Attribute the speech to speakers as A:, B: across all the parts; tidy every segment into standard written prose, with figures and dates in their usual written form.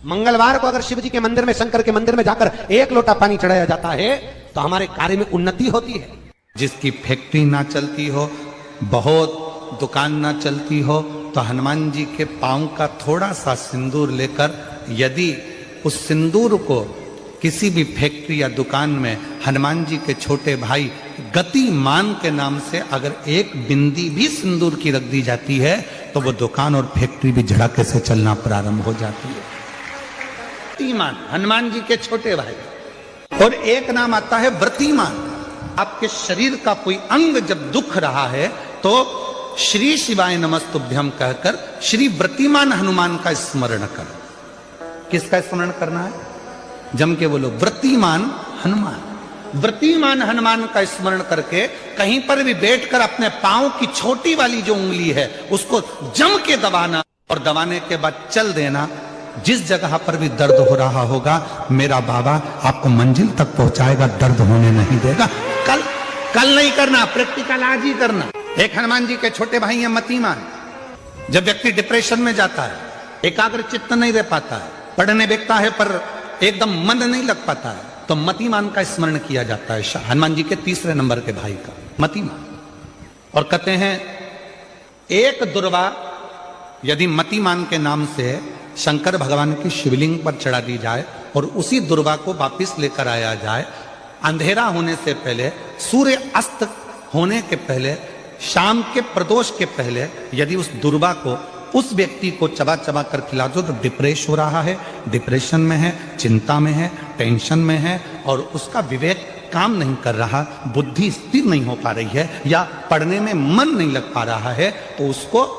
A: मंगलवार को अगर शिव जी के मंदिर में, शंकर के मंदिर में जाकर एक लोटा पानी चढ़ाया जाता है तो हमारे कार्य में उन्नति होती है।
B: जिसकी फैक्ट्री ना चलती हो, बहुत दुकान ना चलती हो, तो हनुमान जी के पांव का थोड़ा सा सिंदूर लेकर यदि उस सिंदूर को किसी भी फैक्ट्री या दुकान में हनुमान जी के छोटे भाई गतिमान के नाम से अगर एक बिंदी भी सिंदूर की रख दी जाती है तो वो दुकान और फैक्ट्री भी झड़के से चलना प्रारंभ हो जाती है। गतिमान हनुमान जी के छोटे भाई, और एक नाम आता है व्रतिमान। आपके शरीर का कोई अंग जब दुख रहा है तो श्री शिवाय नमस्तुभ्यम कहकर श्री व्रतिमान हनुमान का स्मरण कर। किसका स्मरण करना है? जम के बोलो, व्रतिमान हनुमान। व्रतिमान हनुमान का स्मरण करके कहीं पर भी बैठकर अपने पांव की छोटी वाली जो उंगली है उसको जम के दबाना, और दबाने के बाद चल देना। जिस जगह पर भी दर्द हो रहा होगा मेरा बाबा आपको मंजिल तक पहुंचाएगा, दर्द होने नहीं देगा। कल नहीं करना, प्रैक्टिकल आज ही करना। एक हनुमान जी के छोटे भाई हैं मतिमान। जब व्यक्ति डिप्रेशन में जाता है, एकाग्र चित्त नहीं रह पाता है, पढ़ने बैठता है पर एकदम मन नहीं लग पाता है, तो मतिमान का स्मरण किया जाता है, हनुमान जी के तीसरे नंबर के भाई का मतिमान। और कहते हैं एक दुर्वा यदि मतिमान के नाम से शंकर भगवान की शिवलिंग पर चढ़ा दी जाए और उसी दुर्वा को वापिस लेकर आया जाए, अंधेरा होने से पहले, सूर्य अस्त होने के पहले, शाम के प्रदोष के पहले यदि उस दुर्वा को उस व्यक्ति को चबा चबा कर खिला दो तो डिप्रेस हो रहा है, डिप्रेशन में है, चिंता में है, टेंशन में है और उसका विवेक काम नहीं कर रहा, बुद्धि स्थिर नहीं हो पा रही है या पढ़ने में मन नहीं लग पा रहा है, तो उसको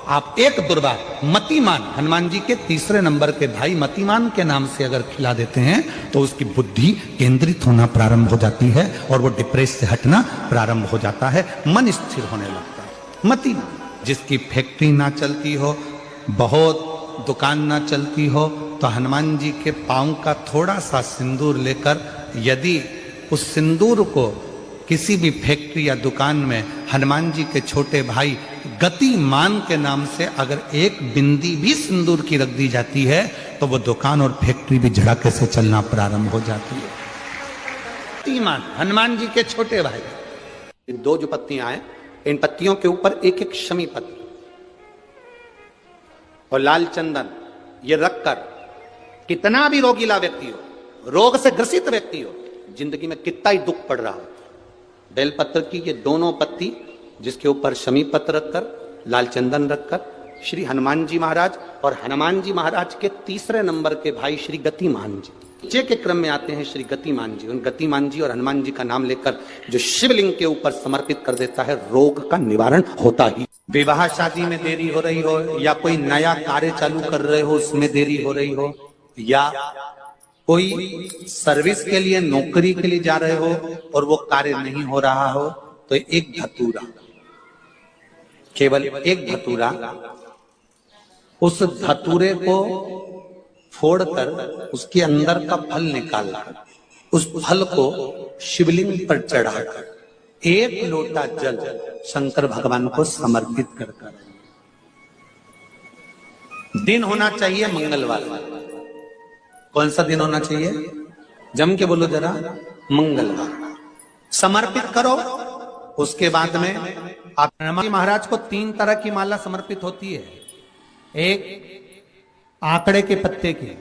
B: आप एक दुर्वा मतिमान हनुमान जी के तीसरे नंबर के भाई मतिमान के नाम से अगर खिला देते हैं तो उसकी बुद्धि केंद्रित होना प्रारंभ हो जाती है और वो डिप्रेस से हटना प्रारंभ हो जाता है, मन स्थिर होने लगता है। मतिमान। जिसकी फैक्ट्री ना चलती हो, बहुत दुकान ना चलती हो, तो हनुमान जी के पांव का थोड़ा सा सिंदूर लेकर यदि उस सिंदूर को किसी भी फैक्ट्री या दुकान में हनुमान जी के छोटे भाई गतिमान के नाम से अगर एक बिंदी भी सिंदूर की रख दी जाती है तो वो दुकान और फैक्ट्री भी झड़के से चलना प्रारंभ हो जाती है। गतिमान हनुमान जी के छोटे भाई। इन दो जो पत्तियां हैं, इन पत्तियों के ऊपर एक एक शमी पत्र और लाल चंदन ये रखकर कितना भी रोगीला व्यक्ति हो, रोग से ग्रसित व्यक्ति हो, जिंदगी में कितना ही दुख पड़ रहा हो, बेलपत्र की ये दोनों पत्ती जिसके ऊपर शमी पत्र रखकर, लाल चंदन रखकर श्री हनुमान जी महाराज और हनुमान जी महाराज के तीसरे नंबर के भाई श्री गतिमान जी, नीचे के क्रम में आते हैं श्री गतिमान जी। उन गतिमान जी और हनुमान जी का नाम लेकर जो शिवलिंग के ऊपर समर्पित कर देता है, रोग का निवारण होता ही। विवाह शादी में देरी हो रही हो या कोई नया कार्य चालू कर रहे हो उसमें देरी हो रही हो या कोई सर्विस के लिए, नौकरी के लिए जा रहे हो और वो कार्य नहीं हो रहा हो, तो एक धतूरा, केवल एक धतूरा, उस धतूरे को फोड़कर उसके अंदर का फल निकालकर उस फल को शिवलिंग पर चढ़ाकर एक लोटा जल शंकर भगवान को समर्पित कर। दिन होना चाहिए मंगलवार। कौन सा दिन होना चाहिए? जम के बोलो जरा, मंगलवार। समर्पित करो। उसके बाद में आप हनुमान जी महाराज को 3 तरह की माला समर्पित होती है। एक आंकड़े के पत्ते की,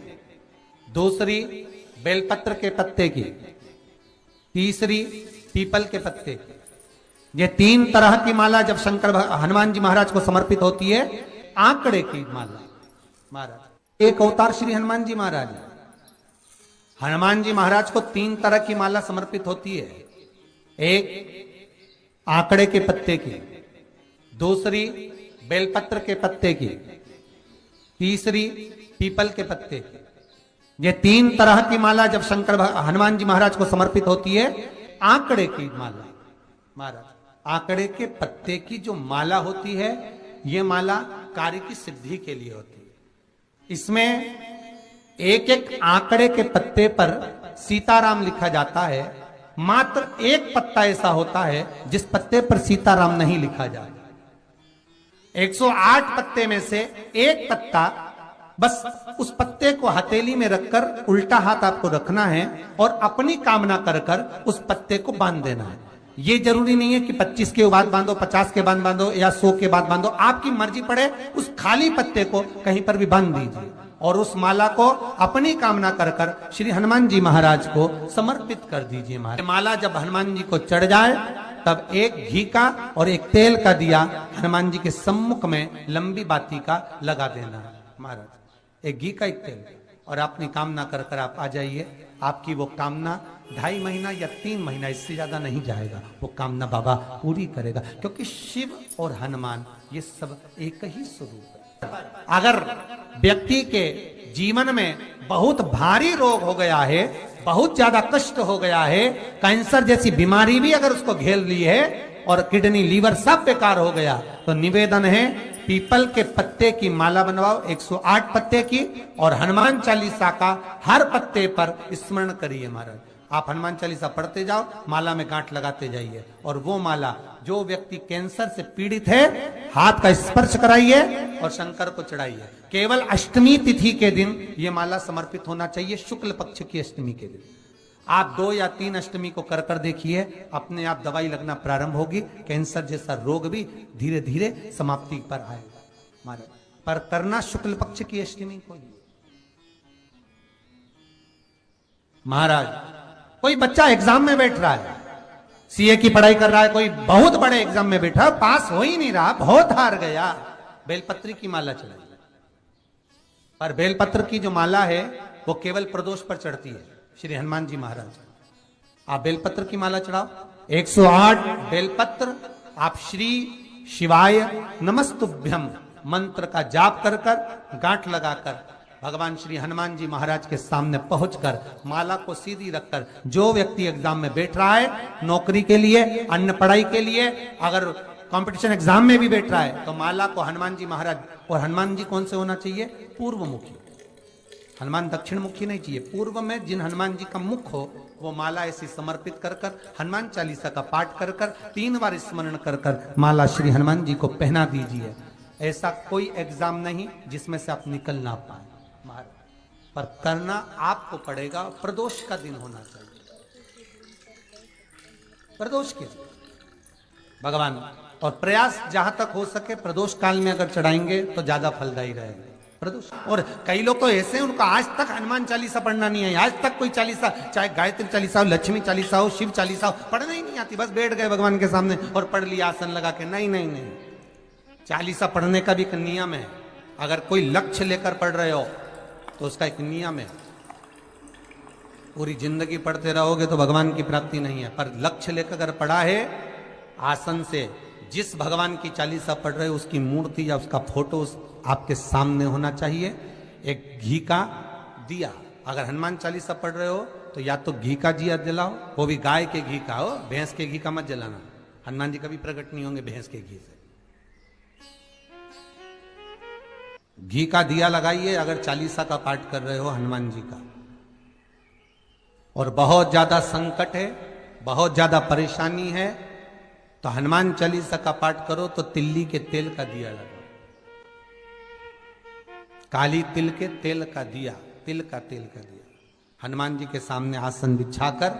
B: दूसरी बेलपत्र के पत्ते की, तीसरी पीपल के पत्ते की। ये 3 तरह की माला जब शंकर हनुमान जी महाराज को समर्पित होती है, आंकड़े की माला महाराज एक अवतार श्री हनुमान जी महाराज, हनुमान जी महाराज को 3 तरह की माला समर्पित होती है। एक आंकड़े के पत्ते की, दूसरी बेलपत्र के पत्ते की, तीसरी पीपल के पत्ते की। ये 3 तरह की माला जब शंकर हनुमान जी महाराज को समर्पित होती है, आंकड़े की माला महाराज, आंकड़े के पत्ते की जो माला होती है, ये माला कार्य की सिद्धि के लिए होती है। इसमें एक एक आंकड़े के पत्ते पर सीताराम लिखा जाता है। मात्र एक पत्ता ऐसा होता है जिस पत्ते पर सीताराम नहीं लिखा जाए। 108 पत्ते में से एक पत्ता बस उस पत्ते को हथेली में रखकर उल्टा हाथ आपको रखना है और अपनी कामना कर कर उस पत्ते को बांध देना है। ये जरूरी नहीं है कि 25 के बाद बांधो, 50 के बाद बांधो या 100 के बाद बांधो, आपकी मर्जी पड़े उस खाली पत्ते को कहीं पर भी बांध दीजिए और उस माला को अपनी कामना कर कर श्री हनुमान जी महाराज को समर्पित कर दीजिए। माला जब हनुमान जी को चढ़ जाए तब एक घी का और एक तेल का दिया हनुमान जी के सम्मुख में लंबी बाती का लगा देना है महाराज, एक घी का एक तेल, और अपनी कामना कर कर आप आ जाइए। आपकी वो कामना 2.5 महीना या 3 महीना, इससे ज्यादा नहीं जाएगा, वो कामना बाबा पूरी करेगा, क्योंकि शिव और हनुमान ये सब एक ही स्वरूप है। अगर व्यक्ति के जीवन में बहुत भारी रोग हो गया है, बहुत ज्यादा कष्ट हो गया है, कैंसर जैसी बीमारी भी अगर उसको घेर ली है और किडनी लीवर सब बेकार हो गया, तो निवेदन है पीपल के पत्ते की माला बनवाओ 108 पत्ते की, और हनुमान चालीसा का हर पत्ते पर स्मरण करिए महाराज। आप हनुमान चालीसा पढ़ते जाओ, माला में गांठ लगाते जाइए, और वो माला जो व्यक्ति कैंसर से पीड़ित है हाथ का स्पर्श कराइए और शंकर को चढ़ाइए। केवल अष्टमी तिथि के दिन ये माला समर्पित होना चाहिए, शुक्ल पक्ष की अष्टमी के दिन। आप 2 या 3 अष्टमी को कर कर देखिए, अपने आप दवाई लगना प्रारंभ होगी, कैंसर जैसा रोग भी धीरे धीरे समाप्ति पर आएगा महाराज। पर करना शुक्ल पक्ष की अष्टमी को ही। महाराज कोई बच्चा एग्जाम में बैठ रहा है, सीए की पढ़ाई कर रहा है, कोई बहुत बड़े एग्जाम में बैठा, पास हो ही नहीं रहा, बहुत हार गया, बेलपत्री की माला चढ़ाई। पर बेलपत्र की जो माला है वो केवल प्रदोष पर चढ़ती है श्री हनुमान जी महाराज। आप बेलपत्र की माला चढ़ाओ, 108 बेलपत्र आप श्री शिवाय नमस्तुभ्यम मंत्र का जाप कर कर गांठ लगाकर भगवान श्री हनुमान जी महाराज के सामने पहुंचकर माला को सीधी रखकर, जो व्यक्ति एग्जाम में बैठ रहा है, नौकरी के लिए, अन्य पढ़ाई के लिए, अगर कंपटीशन एग्जाम में भी बैठ रहा है, तो माला को हनुमान जी महाराज, और हनुमान जी कौन से होना चाहिए? पूर्वमुखी। हनुमान दक्षिण मुखी नहीं चाहिए, पूर्व में जिन हनुमान जी का मुख हो वो माला ऐसी समर्पित कर कर हनुमान चालीसा का पाठ कर कर 3 बार स्मरण कर कर माला श्री हनुमान जी को पहना दीजिए। ऐसा कोई एग्जाम नहीं जिसमें से आप निकल ना पाए महाराज, पर करना आपको पड़ेगा। प्रदोष का दिन होना चाहिए, प्रदोष के दिन भगवान, और प्रयास जहां तक हो सके प्रदोष काल में अगर चढ़ाएंगे तो ज्यादा फलदायी रहेगा प्रदोष। और कई लोग तो ऐसे हैं उनको आज तक हनुमान चालीसा पढ़ना नहीं है, आज तक कोई चालीसा, चाहे गायत्री चालीसा हो, लक्ष्मी चालीसा हो, शिव चालीसा हो, पढ़ना ही नहीं आती, बस बैठ गए भगवान के सामने और पढ़ लिया आसन लगा के। नहीं नहीं नहीं, चालीसा पढ़ने का भी एक नियम है। अगर कोई लक्ष्य लेकर पढ़ रहे हो तो उसका एक नियम है। पूरी जिंदगी पढ़ते रहोगे तो भगवान की प्राप्ति नहीं है, पर लक्ष्य लेकर अगर पढ़ा है आसन से, जिस भगवान की चालीसा पढ़ रहे हो उसकी मूर्ति या उसका फोटो आपके सामने होना चाहिए। एक घी का दिया, अगर हनुमान चालीसा पढ़ रहे हो तो या तो घी का दिया जलाओ, वो भी गाय के घी का हो, भैंस के घी का मत जलाना, हनुमान जी कभी प्रकट नहीं होंगे भैंस के घी से। घी का दिया लगाइए अगर चालीसा का पाठ कर रहे हो हनुमान जी का। और बहुत ज्यादा संकट है, बहुत ज्यादा परेशानी है, तो हनुमान चालीसा का पाठ करो तो तिल्ली के तेल का दिया लगाओ, काली तिल के तेल का दिया, तिल का तेल का दिया हनुमान जी के सामने आसन बिछाकर।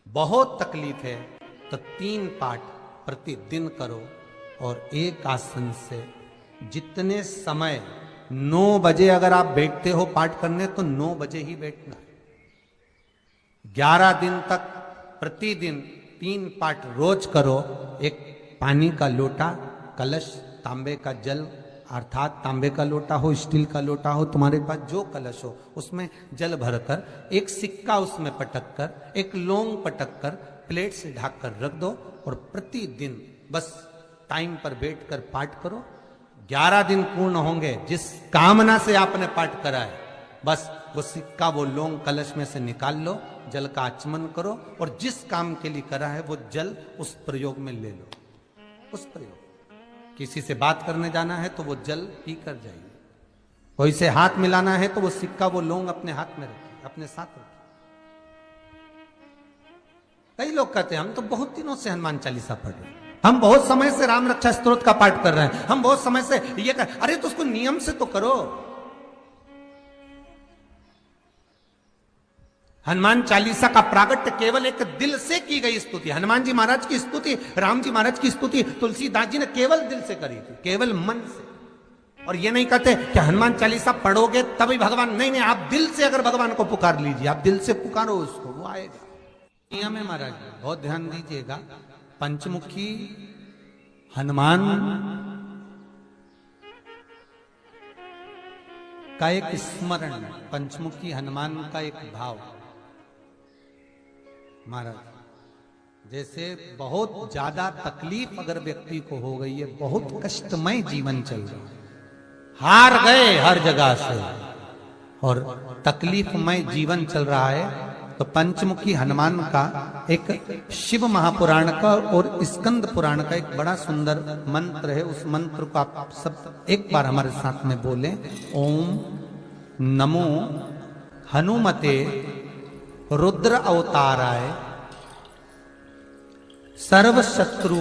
B: बहुत तकलीफ है तो 3 पाठ प्रतिदिन करो, और एक आसन से जितने समय 9 बजे अगर आप बैठते हो पाठ करने तो 9 बजे ही बैठना। 11 दिन तक प्रतिदिन 3 पाठ रोज करो। एक पानी का लोटा, कलश, तांबे का जल, अर्थात तांबे का लोटा हो, स्टील का लोटा हो, तुम्हारे पास जो कलश हो उसमें जल भरकर, एक सिक्का उसमें पटक कर, एक लौंग पटक कर प्लेट से ढक कर रख दो, और प्रतिदिन बस टाइम पर बैठकर पाठ करो। 11 दिन पूर्ण होंगे, जिस कामना से आपने पाठ करा है बस वो सिक्का, वो लौंग कलश में से निकाल लो, जल का आचमन करो, और जिस काम के लिए करा है वो जल उस प्रयोग में ले लो। उस प्रयोग, किसी से बात करने जाना है तो वो जल पी कर जाइए, कोई से हाथ मिलाना है तो वो सिक्का, वो लौंग अपने हाथ में रखिए, अपने साथ रखिए। कई लोग कहते हैं हम तो बहुत दिनों से हनुमान चालीसा पढ़ रहे हैं, हम बहुत समय से राम रक्षा स्तोत्र का पाठ कर रहे हैं, हम बहुत समय से ये कर, अरे तो उसको नियम से तो करो। हनुमान चालीसा का प्रागट्य केवल एक दिल से की गई स्तुति। हनुमान जी महाराज की स्तुति, राम जी महाराज की स्तुति तुलसीदास जी ने केवल दिल से करी थी, केवल मन से। और ये नहीं कहते कि हनुमान चालीसा पढ़ोगे तभी भगवान, नहीं नहीं, आप दिल से अगर भगवान को पुकार लीजिए, आप दिल से पुकारो उसको, वो आएगा। नियम है महाराज, बहुत ध्यान दीजिएगा। पंचमुखी हनुमान का एक स्मरण, पंचमुखी हनुमान का एक भाव। महाराज जैसे बहुत ज्यादा तकलीफ अगर व्यक्ति को हो गई है, बहुत कष्टमय जीवन चल रहा है, हार गए हर जगह से और तकलीफमय जीवन चल रहा है, तो पंचमुखी हनुमान का एक शिव महापुराण का और स्कंद पुराण का एक बड़ा सुंदर मंत्र है। उस मंत्र को आप सब एक बार हमारे साथ में बोलें। ओम नमो हनुमते रुद्र अवताराय सर्व शत्रु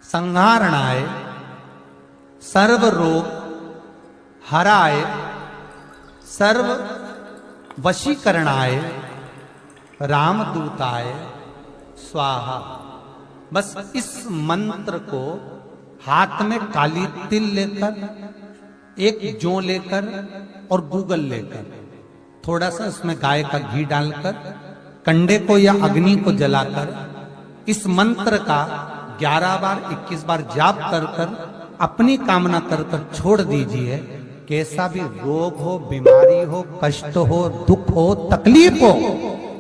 B: संहारणाय सर्व रोग हराय सर्व वशीकरणाय रामदूताय स्वाहा। बस इस मंत्र को हाथ में काली तिल लेकर, एक जौ लेकर और गूगल लेकर, थोड़ा सा उसमें गाय का घी डालकर, कंडे को या अग्नि को जलाकर इस मंत्र का 11 बार 21 बार जाप कर कर अपनी कामना कर कर छोड़ दीजिए। कैसा भी रोग हो, बीमारी हो, कष्ट हो, दुख हो, तकलीफ हो,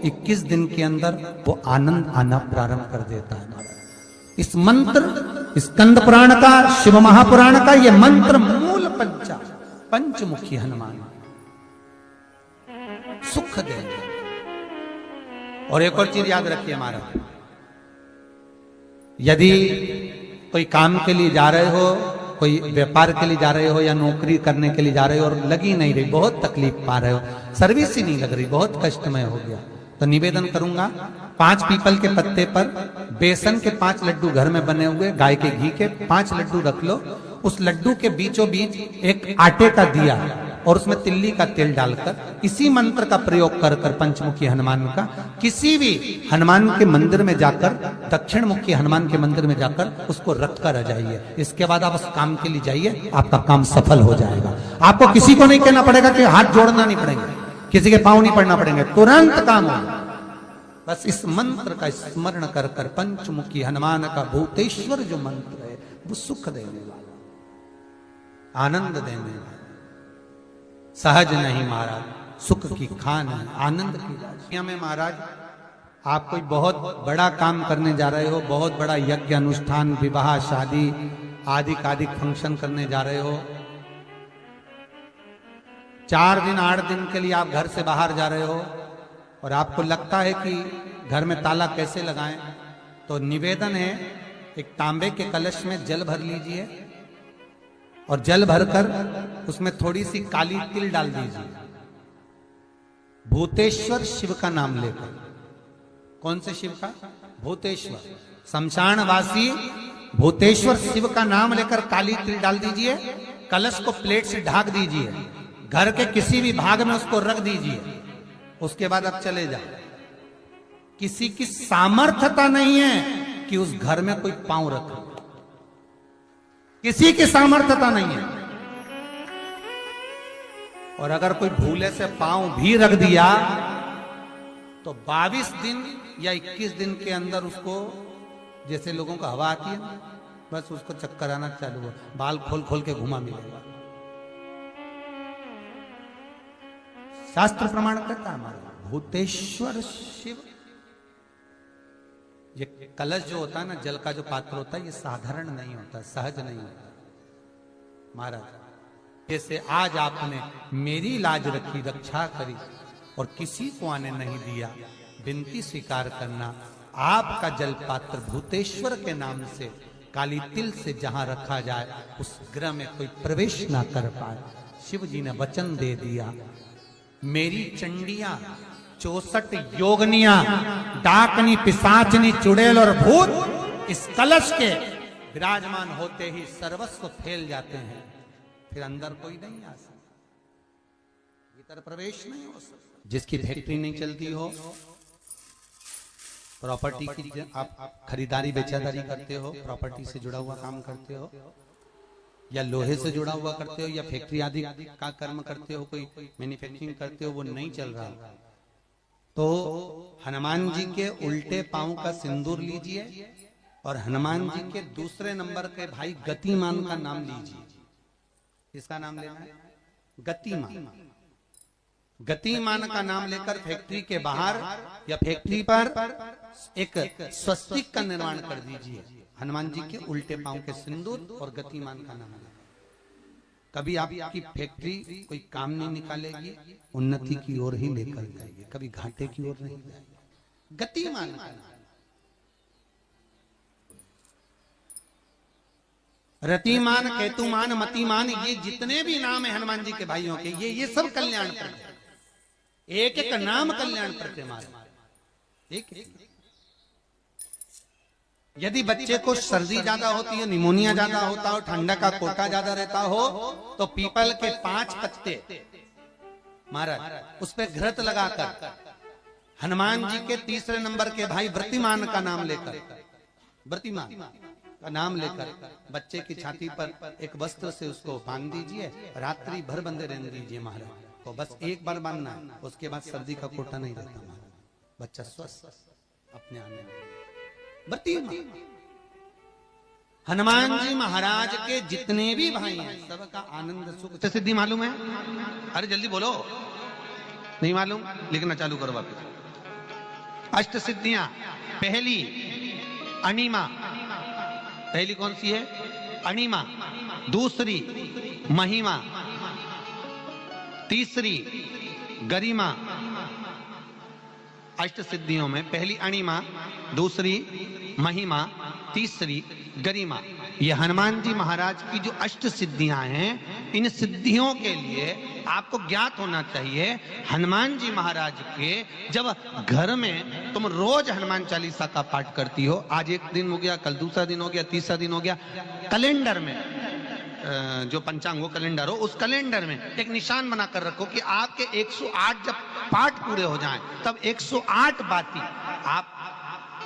B: 21 दिन के अंदर वो आनंद आना प्रारंभ कर देता है। इस मंत्र, स्कंद पुराण का, शिव महापुराण का ये मंत्र मूल पंचमुखी हनुमान सुख देंगे। और एक और चीज याद रखिए महाराज, यदि कोई काम के लिए जा रहे हो, कोई व्यापार के लिए जा रहे हो या नौकरी करने के लिए जा रहे हो और लगी नहीं रही, बहुत तकलीफ पा रहे हो, सर्विस ही नहीं लग रही, बहुत कष्टमय हो गया, तो निवेदन करूंगा 5 पीपल के पत्ते पर बेसन के 5 लड्डू घर में बने हुए, गाय के घी के 5 लड्डू रख लो। उस लड्डू के बीचों बीच एक आटे का दिया और उसमें तिल्ली का तेल डालकर इसी मंत्र का प्रयोग कर कर पंचमुखी हनुमान का किसी भी हनुमान के मंदिर में जाकर, दक्षिण मुखी हनुमान के मंदिर में जाकर उसको रख कर आ जाइए। इसके बाद आप उस काम के लिए जाइए, आपका काम सफल हो जाएगा। आपको किसी को नहीं कहना पड़ेगा कि हाथ जोड़ना नहीं पड़ेंगे, किसी के पांव नहीं पड़ना पड़ेंगे, तुरंत काम होगा। बस इस मंत्र का स्मरण कर कर पंचमुखी हनुमान का भूतेश्वर जो मंत्र है वो सुख देने वाला, आनंद देने वाला, सहज नहीं महाराज, सुख की खान है, आनंद की राशियां में। महाराज आप कोई बहुत बड़ा काम करने जा रहे हो, बहुत बड़ा यज्ञ अनुष्ठान, विवाह, शादी आदि आदि फंक्शन करने जा रहे हो, 4 दिन 8 दिन के लिए आप घर से बाहर जा रहे हो और आपको लगता है कि घर में ताला कैसे लगाएं, तो निवेदन है एक तांबे के कलश में जल भर लीजिए और जल भरकर उसमें थोड़ी सी काली तिल डाल दीजिए, भूतेश्वर शिव का नाम लेकर। कौन से शिव का? भूतेश्वर, शमशानवासी भूतेश्वर शिव का नाम लेकर काली तिल डाल दीजिए, कलश को प्लेट से ढक दीजिए, घर के किसी भी भाग में उसको रख दीजिए। उसके बाद आप चले जाए। किसी की सामर्थ्यता नहीं है कि उस घर में कोई पांव रखे, किसी की सामर्थ्यता नहीं है। और अगर कोई भूले से पांव भी रख दिया तो 22 दिन या 21 दिन के अंदर उसको, जैसे लोगों को हवा आती है, बस उसको चक्कर आना चालू हो, बाल खोल खोल के घुमा मिलेगा। शास्त्र प्रमाण करता है हमारा भूतेश्वर शिव। ये कलश जो होता है ना, जल का जो पात्र होता है, ये साधारण नहीं होता, सहज नहीं होता महाराज। जैसे आज आपने मेरी लाज रखी, रक्षा करी और किसी को आने नहीं दिया, विनती स्वीकार करना। आपका जल पात्र भूतेश्वर के नाम से काली तिल से जहां रखा जाए उस गृह में कोई प्रवेश ना कर पाए। शिव जी ने वचन दे दिया, मेरी चंडियां 64 योगनियां, डाकनी, पिशाचनी, चुड़ैल और भूत इस कलश के विराजमान होते ही सर्वस्व फैल जाते हैं, फिर अंदर कोई नहीं आ सकता, भीतर प्रवेश नहीं हो सकता। जिसकी फैक्ट्री नहीं चलती हो, प्रॉपर्टी की आप खरीदारी बेचादारी करते हो, प्रॉपर्टी से जुड़ा हुआ काम करते हो, या लोहे से जुड़ा हुआ करते हो, या फैक्ट्री आदि का कर्म करते हो, कोई मैन्युफैक्चरिंग करते हो, वो नहीं चल रहा, तो हनुमान जी के उल्टे पांव का सिंदूर लीजिए और हनुमान जी के दूसरे नंबर के भाई गतिमान का नाम लीजिए। किसका नाम लेना है? गतिमान। गतिमान का नाम लेकर फैक्ट्री के बाहर या फैक्ट्री पर एक स्वस्तिक का निर्माण कर दीजिए, हनुमान जी के उल्टे पांव के सिंदूर और गतिमान का नाम लेकर। कभी आपकी फैक्ट्री कोई काम नहीं निकालेगी, उन्नति की ओर ही लेकर जाएगी, कभी घाटे की ओर नहीं जाएगी। गतिमान का नाम, रतिमान, केतुमान, मतिमान, ये जितने भी नाम है हनुमान जी के भाइयों के, ये सब कल्याण प्रद, एक एक नाम कल्याण प्रद हमारे। यदि बच्चे को सर्दी ज्यादा होती है, निमोनिया ज्यादा होता हो, ठंडा का कोटा ज्यादा रहता हो, तो पीपल के 5 पत्ते महाराज उस पर घृत लगाकर हनुमान जी के तीसरे नंबर के भाई व्रतिमान का नाम लेकर, व्रतिमान का नाम लेकर बच्चे की छाती पर एक वस्त्र से उसको बांध दीजिए, रात्रि भर बंधे रहने दीजिए महाराज को, बस एक बार बांधना है, उसके बाद सर्दी का कोटा नहीं रहता महाराज, बच्चा स्वस्थ अपने आने में। हनुमान जी महाराज के जितने भी भाई हैं सबका आनंद सुख सिद्धि मालूम है? अरे जल्दी बोलो, नहीं मालूम? लिखना चालू करो वापस। अष्ट सिद्धियां, पहली अणिमा, पहली कौन सी है? अणिमा। दूसरी महिमा, तीसरी गरिमा। अष्ट सिद्धियों में पहली अणिमा, दूसरी महिमा, तीसरी गरिमा। ये हनुमान जी महाराज की जो अष्ट सिद्धियां हैं, इन सिद्धियों के लिए आपको ज्ञात होना चाहिए, हनुमान जी महाराज के जब घर में तुम रोज हनुमान चालीसा का पाठ करती हो, आज एक दिन हो गया, कल दूसरा दिन हो गया, तीसरा दिन हो गया, कैलेंडर में जो पंचांगो कैलेंडर हो, उस कैलेंडर में एक निशान बनाकर रखो कि आपके 108 जब पाठ पूरे हो जाएं, तब 108 बाती आप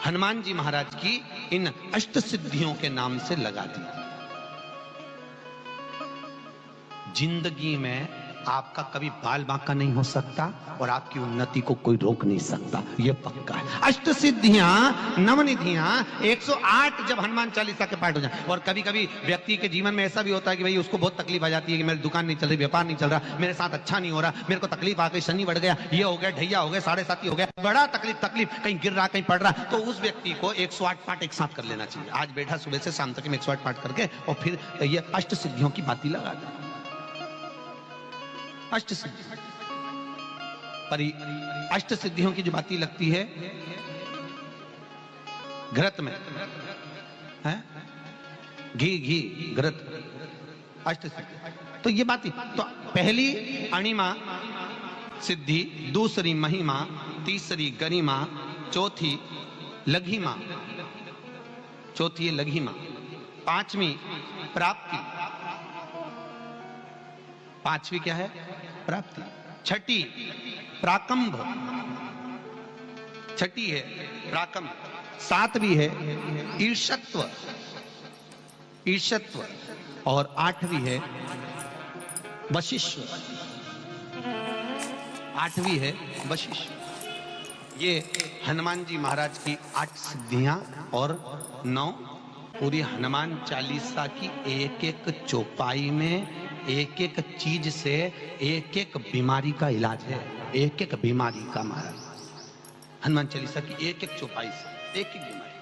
B: हनुमान जी महाराज की इन अष्ट सिद्धियों के नाम से लगा दी। जिंदगी में आपका कभी बाल बांका नहीं हो सकता और आपकी उन्नति को कोई रोक नहीं सकता, यह पक्का है। अष्ट सिद्धियां, नवनिधियां, 108 जब हनुमान चालीसा के पाठ हो जाए। और कभी कभी व्यक्ति के जीवन में ऐसा भी होता है कि भाई उसको बहुत तकलीफ आ जाती है कि मेरी दुकान नहीं चल रही, व्यापार नहीं चल रहा, मेरे साथ अच्छा नहीं हो रहा, मेरे को तकलीफ आ गई, शनि बढ़ गया, ये हो गया, ढैया हो गया, 7.5 हो गया, बड़ा तकलीफ, कहीं गिर रहा, कहीं पड़ रहा, तो उस व्यक्ति को 108 पाठ एक साथ कर लेना चाहिए। आज बैठा सुबह से शाम तक में 108 पाठ करके और फिर ये अष्ट सिद्धियों की बाती लगा दे। अष्ट सिद्धि पर अष्ट सिद्धियों की जो बाती लगती है घृत में है, घी घृत, अष्ट सिद्धि। तो ये बाती, तो पहली अणिमा सिद्धि, दूसरी महिमा, तीसरी गरिमा, चौथी लघिमा, चौथी है लघिमा, पांचवी प्राप्ति, पांचवी क्या है? प्राप्ति। छठी प्राकंभ, छठी है प्राकंभ। सातवीं है ईर्षत्व, ईर्षत्व। और आठवीं है वशिष्ठ, आठवीं है वशिष्ठ। ये हनुमान जी महाराज की 8 सिद्धियां और 9 पूरी हनुमान चालीसा की एक एक चौपाई में एक एक चीज से एक एक बीमारी का इलाज है, एक एक बीमारी का महाराज हनुमान चालीसा की एक एक चौपाई से एक एक बीमारी।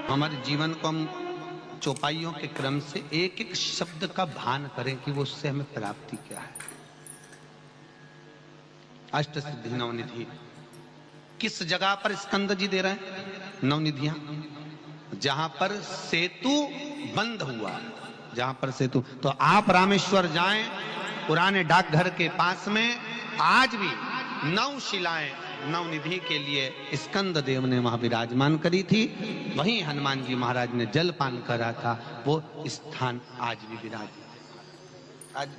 B: हमारे जीवन को हम चौपाइयों के क्रम से एक एक शब्द का भान करें कि वो उससे हमें प्राप्ति क्या है। अष्ट सिद्धि नवनिधि किस जगह पर स्कंद जी दे रहे हैं? नवनिधियां जहां पर सेतु बंद हुआ, जहां पर सेतु, तो आप रामेश्वर जाएं, पुराने डाकघर के पास में आज भी
A: 9 शिलाएं नवनिधि के लिए स्कंद देव ने वहां विराजमान करी थी, वहीं हनुमान जी महाराज ने जलपान करा था। वो स्थान आज भी विराजमान। आज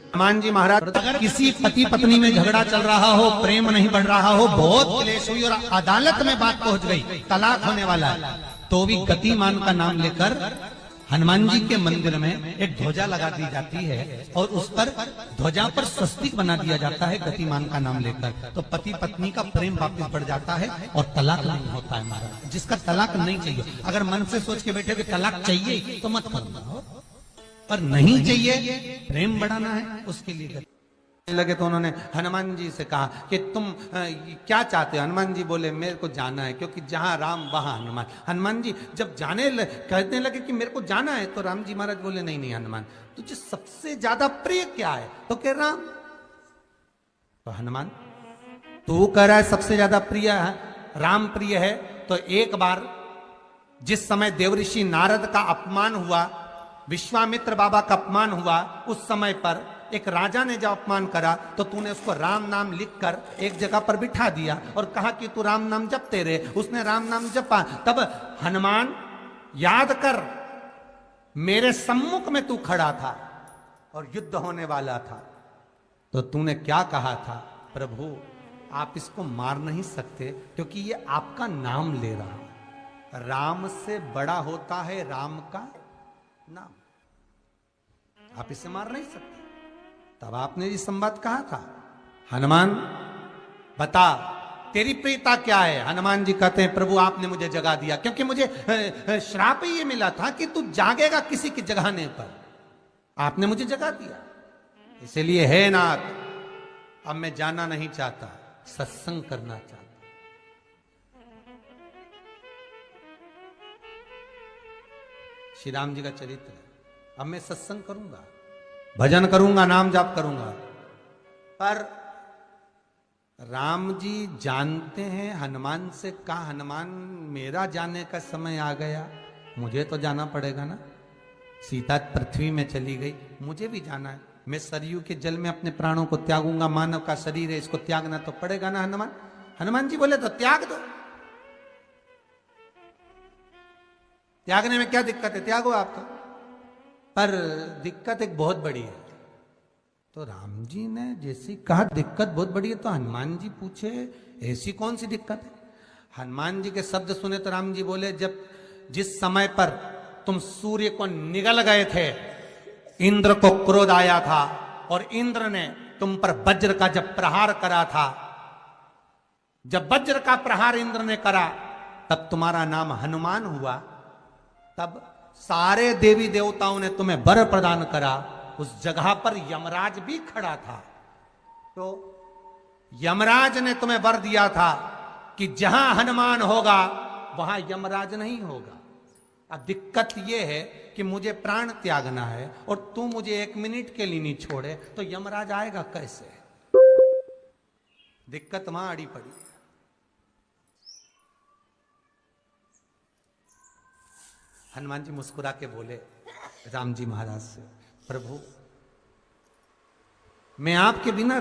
A: हनुमान जी महाराज,
B: अगर किसी पति पत्नी में झगड़ा चल रहा हो, प्रेम नहीं बढ़ रहा हो, बहुत क्लेश हुई और अदालत में बात पहुंच गई, तलाक होने वाला है, तो भी गतिमान का नाम लेकर हनुमान जी के मंदिर में एक ध्वजा लगा दी जाती है और उस पर ध्वजा पर स्वस्तिक बना दिया जाता है गतिमान का नाम लेकर। तो पति पत्नी का प्रेम वापस बढ़ जाता है और तलाक नहीं होता है महाराज। जिसका तलाक नहीं चाहिए, अगर मन से सोच के बैठे कि तलाक चाहिए तो मत करना, पर नहीं चाहिए, प्रेम बढ़ाना है, उसके लिए लगे। तो उन्होंने हनुमान जी से कहा कि तुम क्या चाहते हो? हनुमान जी बोले मेरे को जाना है, क्योंकि जहां राम वहां हनुमान। हनुमान जी जब कहने लगे कि मेरे को जाना है, तो राम जी महाराज बोले नहीं नहीं हनुमान, तुझे सबसे ज्यादा प्रिय क्या है? तो कह राम। तो हनुमान तू कह रहा है सबसे ज्यादा प्रिय है राम प्रिय है, तो एक बार जिस समय देवऋषि नारद का अपमान हुआ, विश्वामित्र बाबा का अपमान हुआ, उस समय पर एक राजा ने जब अपमान करा तो तूने उसको राम नाम लिखकर एक जगह पर बिठा दिया और कहा कि तू राम नाम जपते रहे। उसने राम नाम जपा। तब हनुमान याद कर, मेरे सम्मुख में तू खड़ा था और युद्ध होने वाला था, तो तूने क्या कहा था? प्रभु आप इसको मार नहीं सकते क्योंकि ये आपका नाम ले रहा है। राम से बड़ा होता है राम का नाम, आप इसे मार नहीं सकते। तब आपने ये संवाद कहा था, हनुमान बता तेरी प्रियता क्या है? हनुमान जी कहते हैं प्रभु आपने मुझे जगा दिया, क्योंकि मुझे श्राप ये मिला था कि तू जागेगा किसी के जगाने पर, आपने मुझे जगा दिया, इसलिए है नाथ अब मैं जाना नहीं चाहता, सत्संग करना चाहता। श्री राम जी का चरित्र है। अब मैं सत्संग करूंगा, भजन करूंगा, नाम जाप करूंगा। पर राम जी जानते हैं हनुमान से कहा, हनुमान मेरा जाने का समय आ गया, मुझे तो जाना पड़ेगा ना। सीता पृथ्वी में चली गई, मुझे भी जाना है। मैं सरयू के जल में अपने प्राणों को त्यागूंगा, मानव का शरीर है, इसको त्यागना तो पड़ेगा ना हनुमान। हनुमान जी बोले तो त्याग दो, त्यागने में क्या दिक्कत है, त्यागो आप तो। पर दिक्कत एक बहुत बड़ी है। तो राम जी ने जैसी कहा दिक्कत बहुत बड़ी है, तो हनुमान जी पूछे ऐसी कौन सी दिक्कत है? हनुमान जी के शब्द सुने तो राम जी बोले, जब जिस समय पर तुम सूर्य को निगल गए थे, इंद्र को क्रोध आया था और इंद्र ने तुम पर वज्र का जब प्रहार करा था, जब वज्र का प्रहार इंद्र ने करा तब तुम्हारा नाम हनुमान हुआ। तब सारे देवी देवताओं ने तुम्हें वर प्रदान करा। उस जगह पर यमराज भी खड़ा था, तो यमराज ने तुम्हें वर दिया था कि जहां हनुमान होगा वहां यमराज नहीं होगा। अब दिक्कत यह है कि मुझे प्राण त्यागना है और तू मुझे 1 मिनट के लिए नहीं छोड़े, तो यमराज आएगा कैसे? दिक्कत वहां अड़ी पड़ी। हनुमान जी मुस्कुरा के बोले राम जी महाराज से, प्रभु मैं आपके बिना